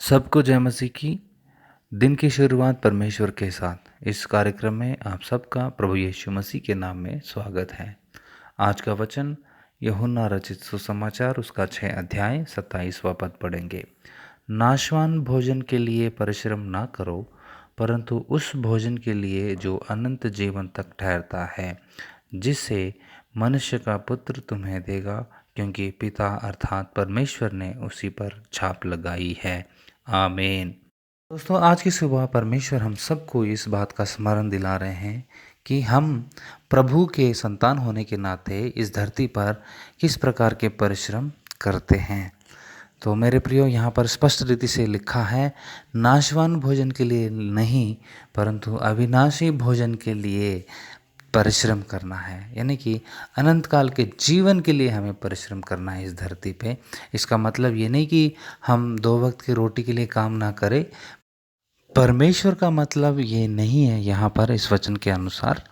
सबको जय मसीह की। दिन की शुरुआत परमेश्वर के साथ इस कार्यक्रम में आप सबका प्रभु यीशु मसीह के नाम में स्वागत है। आज का वचन यूहन्ना रचित सुसमाचार उसका 6 अध्याय 27वां पद पढ़ेंगे। नाशवान भोजन के लिए परिश्रम ना करो, परंतु उस भोजन के लिए जो अनंत जीवन तक ठहरता है, जिसे मनुष्य का पुत्र तुम्हें देगा, क्योंकि पिता अर्थात परमेश्वर ने उसी पर छाप लगाई है। आमीन। दोस्तों, आज की सुबह परमेश्वर हम सबको इस बात का स्मरण दिला रहे हैं कि हम प्रभु के संतान होने के नाते इस धरती पर किस प्रकार के परिश्रम करते हैं। तो मेरे प्रियो, यहाँ पर स्पष्ट रीति से लिखा है, नाशवान भोजन के लिए नहीं परंतु अविनाशी भोजन के लिए परिश्रम करना है। यानी कि अनंत काल के जीवन के लिए हमें परिश्रम करना है इस धरती पे। इसका मतलब ये नहीं कि हम 2 वक्त की रोटी के लिए काम ना करें। परमेश्वर का मतलब ये नहीं है यहाँ पर इस वचन के अनुसार।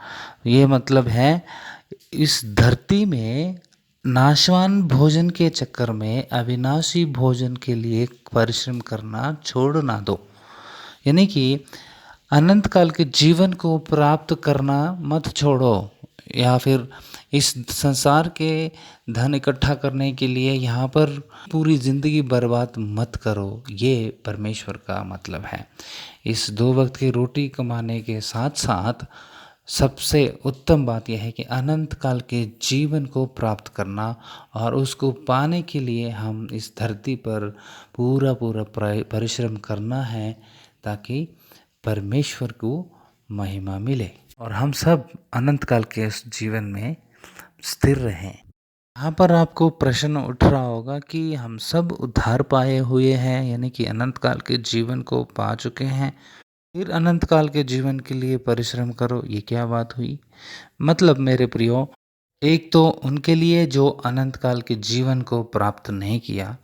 ये मतलब है इस धरती में नाशवान भोजन के चक्कर में अविनाशी भोजन के लिए परिश्रम करना छोड़ ना दो। यानी कि अनंत काल के जीवन को प्राप्त करना मत छोड़ो, या फिर इस संसार के धन इकट्ठा करने के लिए यहाँ पर पूरी ज़िंदगी बर्बाद मत करो। ये परमेश्वर का मतलब है। इस 2 वक्त की रोटी कमाने के साथ साथ सबसे उत्तम बात यह है कि अनंत काल के जीवन को प्राप्त करना, और उसको पाने के लिए हम इस धरती पर पूरा परिश्रम करना है, ताकि परमेश्वर को महिमा मिले और हम सब अनंत काल के इस जीवन में स्थिर रहें। यहाँ पर आपको प्रश्न उठ रहा होगा कि हम सब उद्धार पाए हुए हैं, यानी कि अनंत काल के जीवन को पा चुके हैं, फिर अनंत काल के जीवन के लिए परिश्रम करो, ये क्या बात हुई? मतलब मेरे प्रियो, एक तो उनके लिए जो अनंत काल के जीवन को प्राप्त नहीं किया,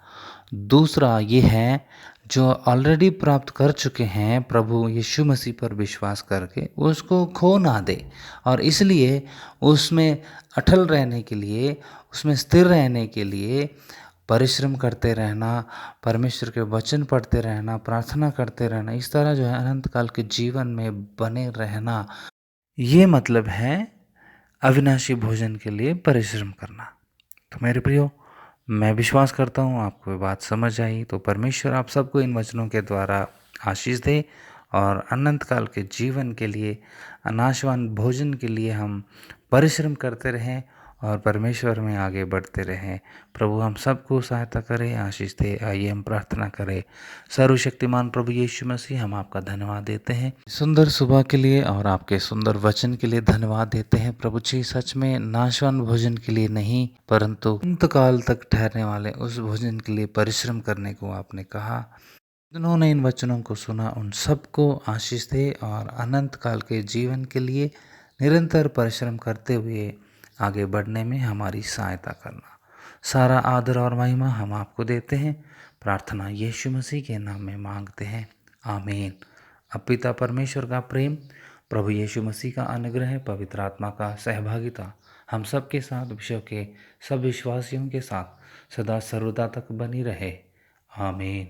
दूसरा ये है जो ऑलरेडी प्राप्त कर चुके हैं प्रभु यीशु मसीह पर विश्वास करके, उसको खो ना दे। और इसलिए उसमें अटल रहने के लिए, उसमें स्थिर रहने के लिए परिश्रम करते रहना, परमेश्वर के वचन पढ़ते रहना, प्रार्थना करते रहना, इस तरह जो है अनंत काल के जीवन में बने रहना, ये मतलब है अविनाशी भोजन के लिए परिश्रम करना। तो मेरे प्रियो, मैं विश्वास करता हूँ आपको ये बात समझ आई। तो परमेश्वर आप सबको इन वचनों के द्वारा आशीष दे, और अनंत काल के जीवन के लिए, अनाशवान भोजन के लिए हम परिश्रम करते रहें और परमेश्वर में आगे बढ़ते रहें। प्रभु हम सबको सहायता करे, आशीष दे। आइए हम प्रार्थना करें। सर्वशक्तिमान प्रभु यीशु मसीह, हम आपका धन्यवाद देते हैं सुंदर सुबह के लिए, और आपके सुंदर वचन के लिए धन्यवाद देते हैं प्रभु जी। सच में नाशवान भोजन के लिए नहीं परंतु अंत काल तक ठहरने वाले उस भोजन के लिए परिश्रम करने को आपने कहा। जिन्होंने इन वचनों को सुना उन सबको आशीष दे, और अनंत काल के जीवन के लिए निरंतर परिश्रम करते हुए आगे बढ़ने में हमारी सहायता करना। सारा आदर और महिमा हम आपको देते हैं। प्रार्थना यीशु मसीह के नाम में मांगते हैं, आमीन। अब पिता परमेश्वर का प्रेम, प्रभु यीशु मसीह का अनुग्रह, पवित्र आत्मा का सहभागिता हम सब के साथ, विश्व के सब विश्वासियों के साथ सदा सर्वदा तक बनी रहे, आमीन।